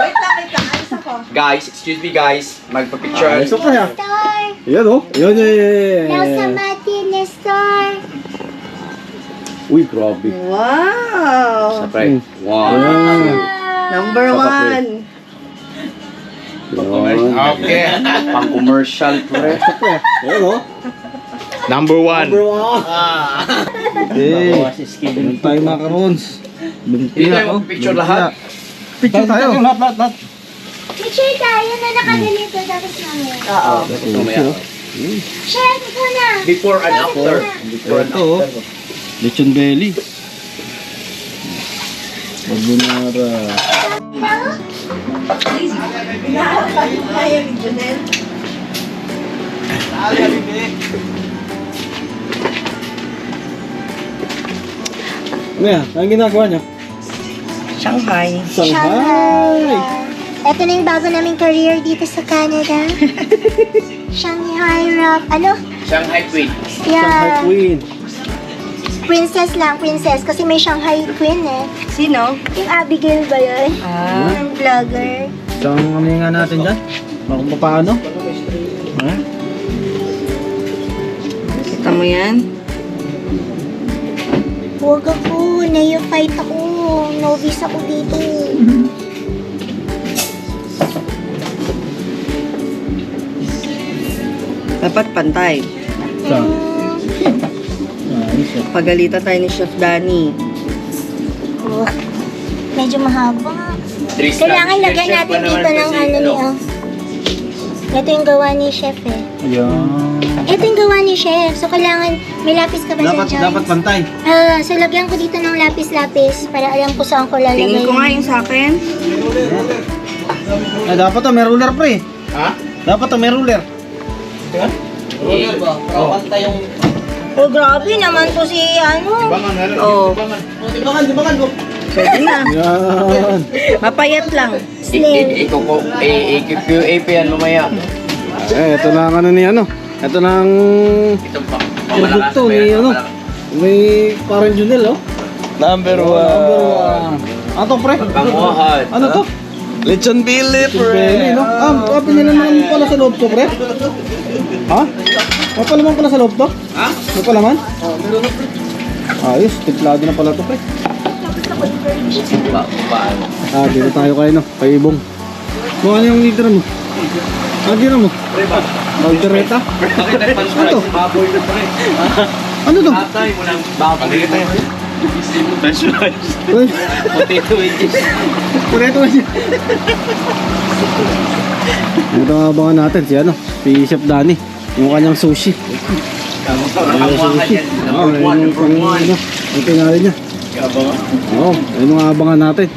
Wait lang. Alis ako. Guys, excuse me guys. Magpa-picture. Gusto ka yan. Star. Yan o. Yan Elsa Martinez Star. Uy, grabe. Wow. Surprise. Wow. Ayan. Number Saka, 1. Okay. Pang-commercial pre. Ayan o. Number 1. Number 1. Okay. Ayan tayo mga karons. Hindi tayo picture lahat. Picture tayo. Lahat. Picture tayo na nakaganito tapos mamaya. Oo. Chef, ito na. Before and after. Before and Ito o. after. Lechon belly. Carbonara. Ayaw ni Junel. Ano yan? Anong ginagawa niya? Shanghai. Shanghai! Ito na yung bago naming career dito sa Canada. Shanghai Rock. Ano? Shanghai Queen. Shanghai Yeah. Queen. Princess lang, princess. Kasi may Shanghai Queen eh. Sino? Yung Abigail ba yun? Ah. Yung vlogger. Isang nga natin dyan. Kung paano? Ha? Kita mo yan? Huwag ako. Neophyte ako. Novice ako dito. Dapat pantay. Saan? Ayos eh. Pagalitan tayo ni Chef Danny. Oh, medyo mahaba. Tris Kailangan lang. lagyan Chef natin pa dito naman ng kasi, ano ni oh. Ito yung gawa ni Chef eh. Ayan. Ito yung gawa ni Chef. So kailangan may lapis ka ba Dapat, dyan? dapat pantay. So lagyan ko dito ng lapis-lapis para alam ko saan ko lalagay. Tingin ko nga yung sa akin. Ay, dapat may ruler pre. Ha? Dapat may ruler. Oh, grabe naman to si ano. Oh. Pwede na. Yan. Mapayat lang. Slim. I-QAP yan mamaya. Ito na ang ano ni ano. Ito na ang Ito pa. produkto ni ano. May parang Junel oh. Number Number 1. Ano to pre? Panguhan. Ano to? Lechon Billy, Belly, no? Pinila naman pala sa loob to, pre? Ha? May palaman pala sa loob to? Ha? May palaman? Oo, meron na, pre. Ayos, timplado na pala to, pre. Paano? Dito tayo kayo, no? Kay Ibong. Ano yung leader mo? Ano leader mo? Baldereta? Ano to? Baboy na pre. Ano to? Atay mo ng baboy. That's right. Uy, Potato wedges. Pureto ba siya? Ito ang abangan natin si ano? Si Chef Danny. Yung kanyang sushi. Panguhan yan. Number 1, number 1. Ang tingali niya. Oo, ayun ang abangan natin.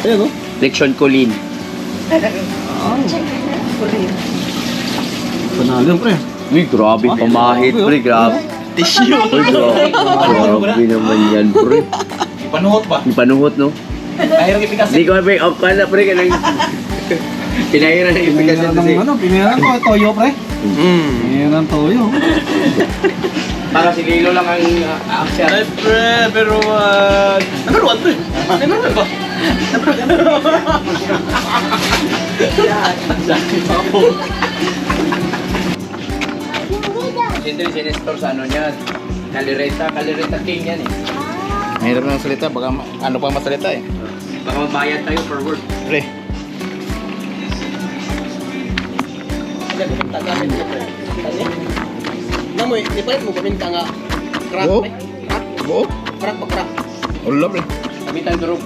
Ayan, oh. Lechon Colin. Panalo yung pre. Uy, grabe pamahit pre, grabe. Tissue. Uy, grabe naman yan pre. Panuhot ba? Panuhot no? Mahirap ipikas. Hindi ko may off ka na pre, kanang pinahiran ng ipikas Pinahiran kasi. ng ano, pinahiran ko, toyo pre. Hmm. Pinahiran toyo. Para si Lilo lang ang action. Ay, pre, pero number 1 pre. Number 1 ba? Siyempre, sinestor sa ano niya. Kalireta king yan eh. Mahirap ng salita, baka ano pa masalita eh. Baka mabayad tayo per word. Pre. Namoy, di pa rin mo paminta nga crack Buo? eh. Crack? Buo? Crack ba crack? Ulo pre. Kapitan durog.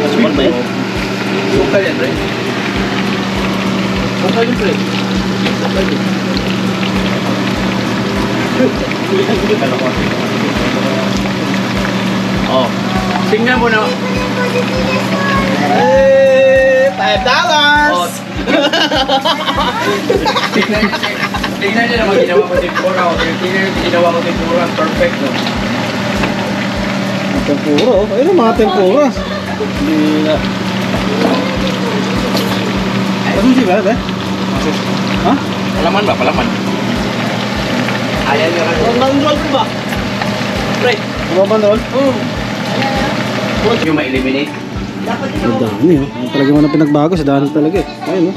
Sumon ba yun? Sukal yan, pre. Sukal yun, pre. Sukal yun. Oh. Tingnan mo na. Hey, $5! Oh. Tingnan niyo naman ginawa ko tempura. Tingnan niyo ginawa ko tempura. Perfect, no? Tempura, oh. Ayun ang mga tempura. Ano si ba, be? Ha? Palaman ba? Palaman. Ayan yung ano. Ang nandol ko ba? Pre, Ano ba doon? Yung ma-eliminate. Ang dami, oh. Ang talaga mo na pinagbago, sa dami talaga eh. Ayun, oh.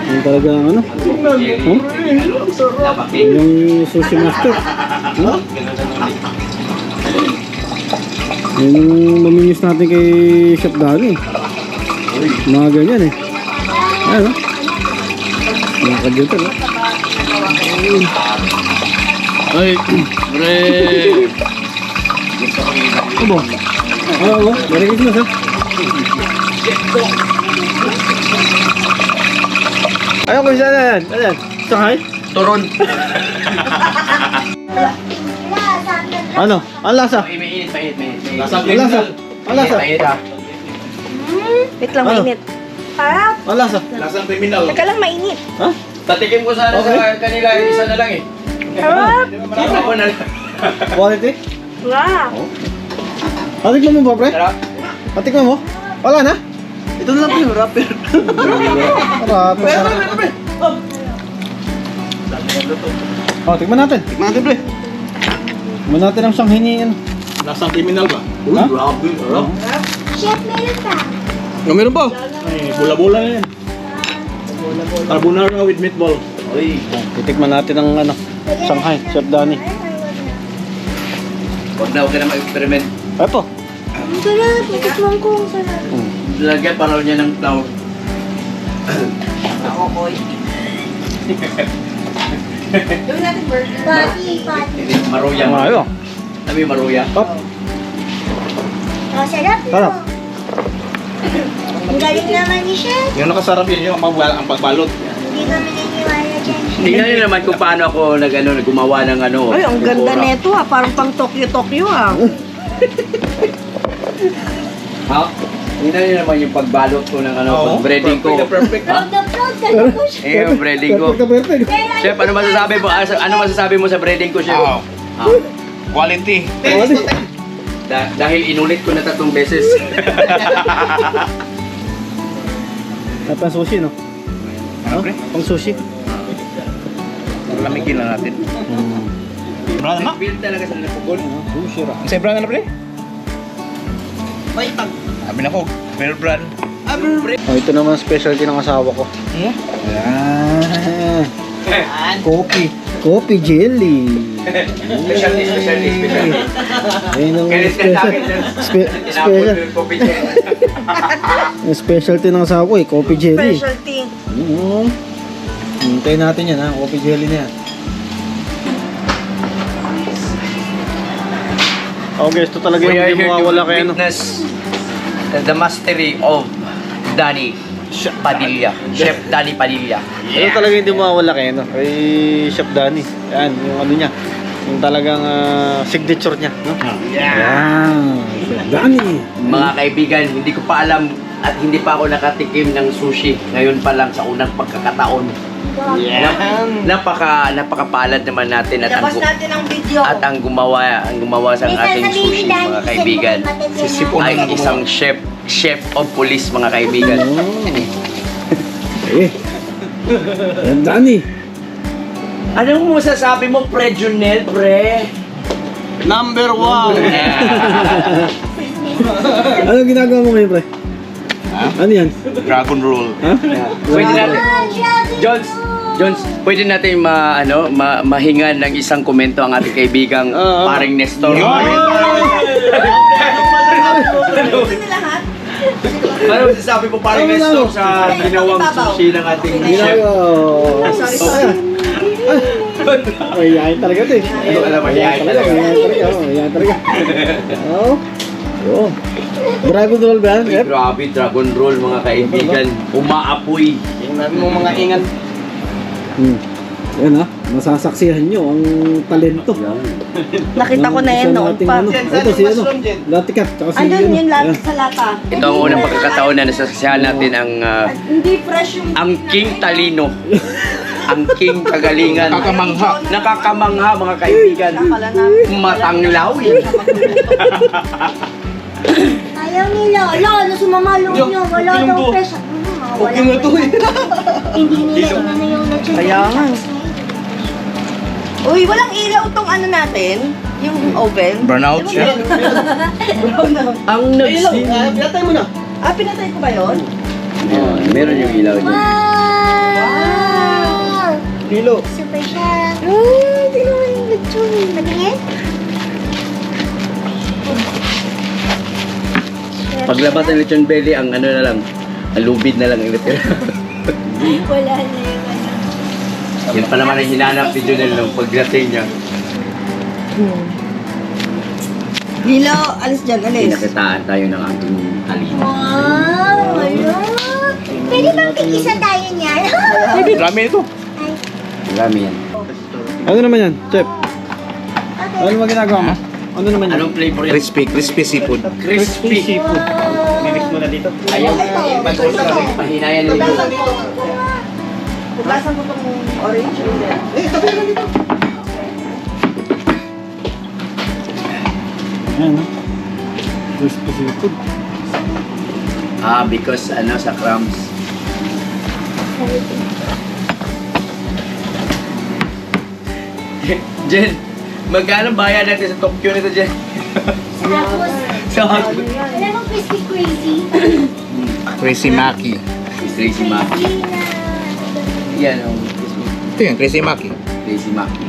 Yung talaga, ano? Oh? Labakin. Yung sushi master. Oh? Yun yung mamimiss natin kay Chef Danny. Mga ganyan eh. Ayun, oh. Mga kadyutan, oh. Ay, pre! Ano ba? Ano ba? Merry Christmas, ha? Ayaw ko siya na yan. Ano yan? Shanghai? Turon. Ano? Ang lasa? Mainit. Lasang Ang lasa? Ang lasa? Mainit ha. Wait lang, Ano? mainit. Ang lasa? Lasang criminal. Teka lang, mainit. Ha? Tatikim ko sana Okay. sa kanila, isa na lang eh. Harap! Kita ko na lang. Quality? Wow! Patikman mo ba, pre? Sarap. Patikman mo? Wala na? Ito na lang po yung rapper. Rapper. Oh, tikman natin. Tikman natin, pre. Tikman natin ang Shanghai ni ano. Lasang criminal ba? Ha? Grabe. Sarap. Chef, meron pa. Meron pa. Ay, bola-bola na yan. Carbonara with meatball. Ay. Titikman natin ang ano, Shanghai, Chef Danny. Huwag na mag-experiment. Eto. Ang sarap. Natikman ko. Ang sarap. Lagyan para niya ng flour. Pati. Maruya. Mayo. Sabi maruya. Pop. Oh, sarap. no? Sarap. Ang galing naman ni Chef. Yung nakasarap yun yung ang pagbalot. Hindi kami naniniwala dyan. Tingnan niyo naman kung paano ako gumawa ng ano. Ay, ang ganda tempura. nito ah. Parang pang Tokyo ah. Ha? Tingnan niyo naman yung pagbalot ko ng ano, breading ko. Perfect. Proud na proud ka na po, Chef. Eh, yung breading ko. Perfect na perfect. Chef, ano masasabi mo? Ano masasabi mo sa breading ko, Chef? Wow. Ah, Quality. dahil inulit ko na 3 beses. Pang sushi, no? Ano, pre? Pang sushi. Lamigin lang natin. Brand na? Build talaga sa napugol. Sushi ra. Isa brand na, pre? Sabi na ko, meron brand. Oh, ito naman ang specialty ng asawa ko. Ayan. Coffee. Coffee jelly. Specialty. Ayun ang Kaya special. tinapon Special. yung coffee dyan. Ang specialty ng asawa ko eh, coffee jelly. Specialty. Hintayin natin yan ha, coffee jelly na yan. Okay, ito talaga We yung are hindi here mawawala to kay ano. witness the mastery of Danny Padilla. Chef Danny Padilla. Ito talaga hindi mawawala kay ano, kay Chef Danny. Yan, yung ano niya. Yung talagang signature niya, no? Yan, Chef Danny. Mga kaibigan, hindi ko pa alam at hindi pa ako nakatikim ng sushi. Ngayon pa lang sa unang pagkakataon. Napakapalad naman natin at Labas natin ang video. ang gumawa sa ating sushi, mga kaibigan. Ay isang chef of police, mga kaibigan. Eh, Chef Danny. Anong masasabi mo, Pre Junel, pre? Number 1. Anong ginagawa mo ngayon, pre? Ano yan? Dragon roll. Ha? Pwede natin, Jones, pwede natin mahingan ng isang komento ang ating kaibigang paring Nestor. Ano masasabi mo, paring Nestor, sa ginawang sushi ng ating chef? Ginagawa. Ay, yayin talaga ito eh. Ano, alam mo, yayin talaga. Yayin talaga. Oo. Oo. Dragon roll ba yan? Chef? Grabe, dragon roll, mga kaibigan. Umaapoy. Tingnan mo mga ingat. Yan ha, masasaksihan nyo ang talento. Nakita ko na yan Isa noon nating pa. ano, ito si ano, Latikat, tsaka si Andun ano. yung lahat sa lata. Ito ang unang pagkakataon na nasasaksihan natin Hindi fresh yung... ang King Talino. Ang King Kagalingan. Nakakamangha, mga kaibigan. Nakala namin. Matanglaw. Ayaw nila. Ala, sumamalo nyo. Wala daw fresh. Okay na to eh. Hindi nila inano yung Kaya nga. Uy, walang ilaw tong ano natin. Yung oven. Burnout siya. Ang Ilaw, nagsin... pinatay mo na. Ah, pinatay ko ba yun? Meron yung ilaw niya. Wow! Kilo. Super siya. Uy, tingnan mo yung lechon. Matingin? Paglabas ng lechon belly, ang ano na lang, ang lubid na lang ang natira. Wala na yung ano. Yan pa naman ang hinanap ni Junel nung pagdating niya. Nilo, alis dyan, alis. Pinakitaan tayo ng ating halina. Wow! Wala. Pwede bang tig-isa tayo niyan? Dami ito. Ay, Marami yan. Ano naman yan, Chef? okay. Ano naman ginagawa mo? Ano naman yan? Anong flavor yan? Crispy seafood. Crispy. seafood. Mimix mo na dito. Ayaw, mahinayan ng ito. Pugasan ko itong orange. Ayan, no? Crispy seafood. Because ano sa crumbs. Jen, magkano bayad natin sa Tokyo nito, Jen? Tapos, Sa hospital. alam mo crispy crazy? Crazy Maki. Crazy Maki. Yan, ang Ito yung Crazy Maki. Crazy Maki.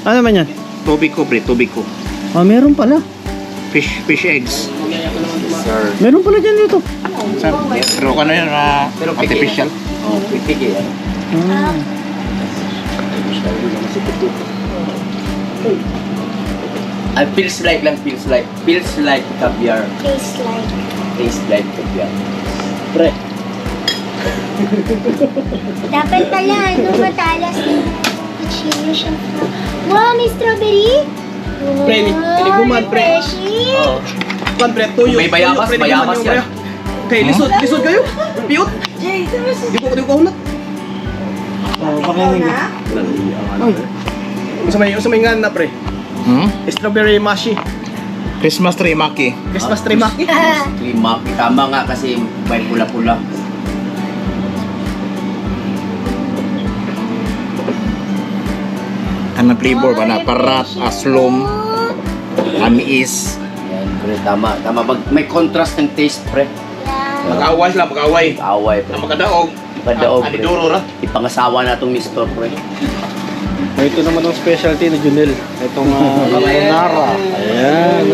Ano naman yan? Tubig ko, pre. Tubig ko. Ah, meron pala. Fish eggs. Sir. Meron pala dyan dito. Pero ano yan, artificial. Oh, pipigi yan. Ah. Feels like caviar. Tastes like. Tastes like caviar. Pre. Dapat pala, ano, matalas yung chili siya. Wow, may strawberry? Pre, piniguman, pre. Refreshing. Oh. Kwan, pre, tuyo. May bayabas, Tuyo, pre, bayabas piniguman yan. yung pre. Okay, lisod kayo. Piot. Jay, Di ko hunat. Oh, pakinig. Usa may nga na, pre. Strawberry mashi. Christmas tree Maki. Christmas tree maki. Lima. Tama nga kasi may pula-pula. Ano flavor ba na? Parat, aslom, amis. Yan, pre, tama. May contrast ng taste, pre. Mag-away sila, mag-away. Away, pre. Ang magkadaog. Padaog, pre. Aniduro ra. Ipangasawa na itong Mr. Pre. Ito naman ang specialty ni Junel. Itong carbonara. Ayan.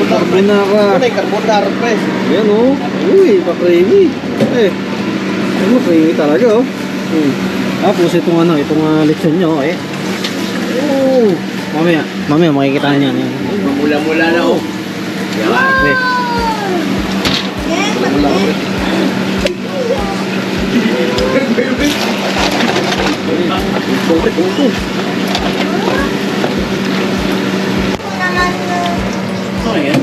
Carbonara. Ano yung carbonara, pre? Ayan, oh. Uy, pa-creamy. Ano, creamy talaga, oh. Tapos itong lechon nyo, eh. Oh. Mamaya makikita niya. Mamula-mula na, oh. Yan.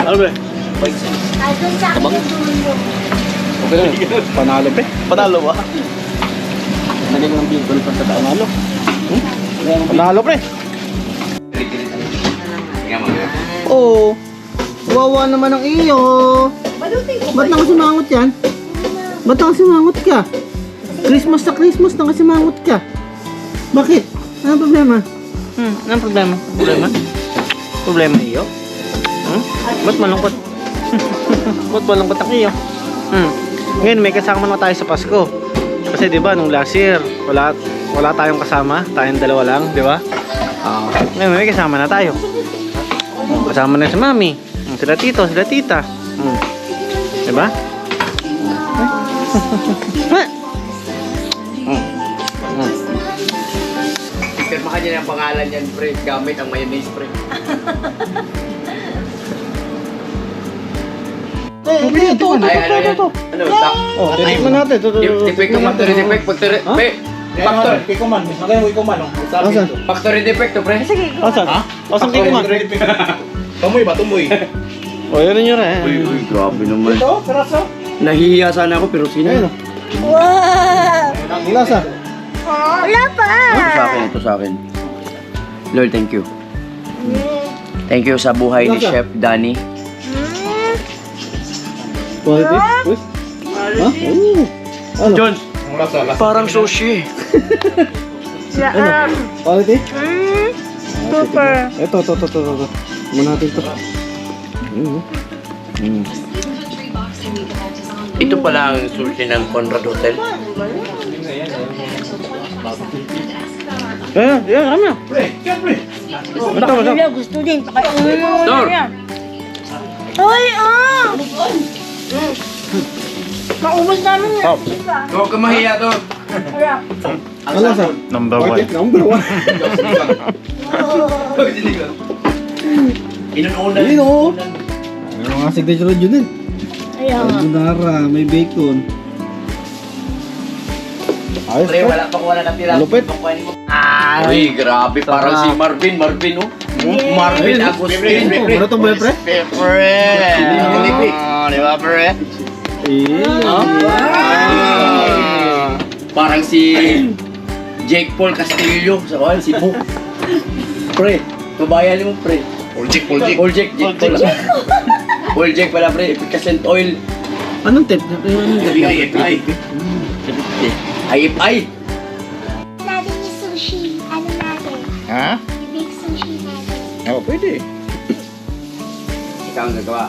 Ano ba? Doon sa akin yung dulo. Okay na. Panalo, pre. Panalo ba? Naging ng bigol pa sa panalo. Panalo, pre. Tingnan mo. Oo. Wawa naman ang iyo. Ba't nakasimangot yan? Ba't nakasimangot ka? Christmas na Christmas nakasimangot ka. Bakit? Anong problema? Anong problema? Problema iyo? Ba't malungkot? Ba't malungkot ang iyo? Ngayon may kasama na tayo sa Pasko. Kasi 'di ba nung last year, wala tayong kasama, tayong dalawa lang, 'di ba? Ngayon may kasama na tayo. Kasama na si Mami, sila tito, sila tita. 'Di ba? Pirma ka dyan ang pangalan yan, pre. Gamit ang mayonnaise, pre. Ay, ano yan? Ano? Oh, titikman natin. Defect ng factory defect. Factory. Ikuman. Magayon ikuman. Asan? Factory defect, pre. Asan? Asan tingnan? Tumoy ba? Tumoy. Oh, yun yun eh. Uy, grabe naman. Ito, peraso. Nahihiya sana ako, pero sino? Ayun. Wow! Ang lasa. Wala pa! Ito sa akin. Lord, thank you. Thank you sa buhay ni Chef Danny. Quality? Uy. Ha? Ano? Jones, Parang sushi. Quality? Super. Ito. Muna natin ito. Ito pala ang sushi ng Conrad Hotel. Yan, kami na. Gusto din. Tor! Hoy, Maubos namin yan. Huwag ka mahiya, Tor. Ano lasa? Number one. Number 1. Inuuna. Yun o. Ano nga signature yun eh. Ayan. Carbonara, may bacon. Ayos Pre, pre. wala pa ko nakatira. Lupit. Uy, grabe. Parang si Marvin, oh. Marvin Agustin. Ano to ba pre? Di ba, pre? Parang si Jake Paul Castillo sa Cebu. Pre, kabayan mo pre. Puljik. Paul Jake Paul. Paul Jake pala pre, efficient oil. Anong tip? IFI. Natin yung sushi. Ano natin? Ha? Big sushi natin. Oo, pwede. Ikaw ang nagawa.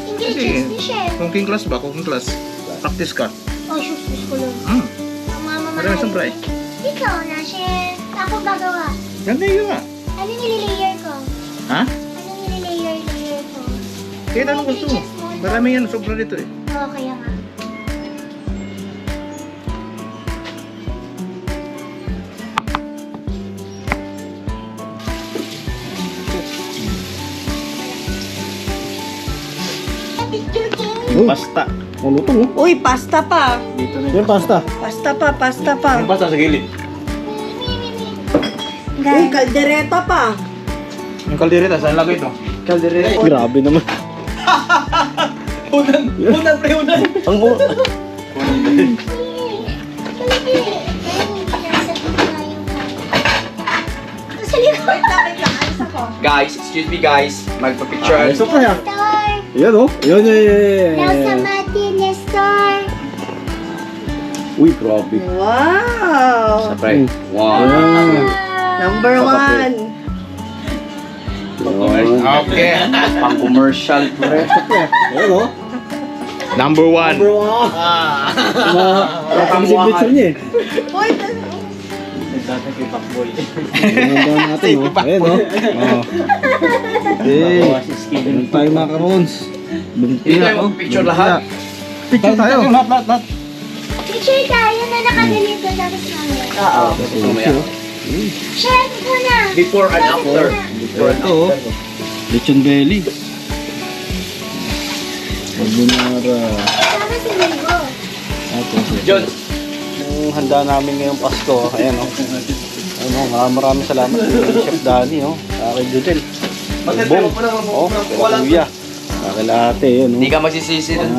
Ingredients ni Chef. Cooking class ba? Cooking class. Practice ka. Oh, shoot, ko lang. Hmm. Ang mamamahal. Marami sobra eh. Ikaw na, Chef. Ako gagawa. Ganda yun nga. Ano nililayer ko? Ha? Ano nililayer ko? Kahit anong gusto mo. Marami yan. Sobra dito eh. Oo, kaya nga. Picture game. Pasta. Oh, lutong oh. Uy, pasta pa. Dito na. Yan pasta. Pasta pa. Pasta sa gilid. Uy, Guys, kaldereta pa. Yung kaldereta, saan lagay ito? Grabe naman. Unan, pre, unan. Ang sa likod. Wait lang. Alis ako. Guys, excuse me guys. Magpa-picture. Ayos pa yan. Nestor. Yan oh. Yan. Nelsa Mati, Nestor. Uy, grabe. Wow. Pre. Wow. Number 1. Okay. Pang commercial pre. Yan oh. Number one. Number 1. Ang signature niya eh. Uy, Tingnan natin oh. Ayan oh. Okay. Meron tayo macarons. Dito yung picture lahat. Picture tayo. Lahat. Picture tayo na nakaganito tapos mamaya. Mamaya. Chef muna. Before and after. Ito oh. Lechon belly. Carbonara. Sama si Ligo. John. Yung handa namin ngayong Pasko, ayan o. Maraming salamat kay Chef Danny o. Sa akin Judel. Bong. O, kay Kuya. Sa akin ate, yun o. Hindi ka magsisisi dun.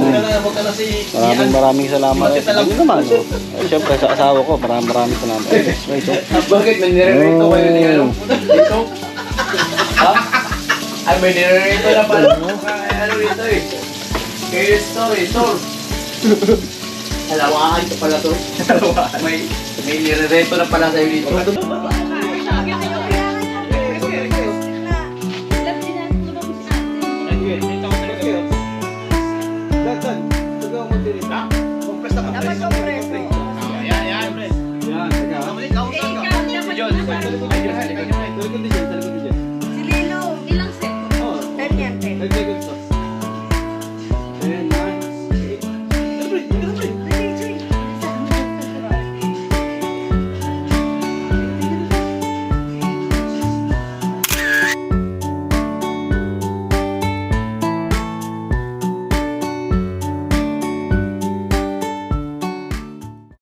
Maraming salamat. Ano naman o. Siyempre sa asawa ko, maraming salamat. Right o. Bakit? May nire-rito kayo ni ano? Dito? Ha? Ay, may nire-rito na pala. Ano rito eh? Kayo ito. Halawakan ko pala to. May nire-reto na pala sa'yo dito. dapat kompreso. Yan, yan. John.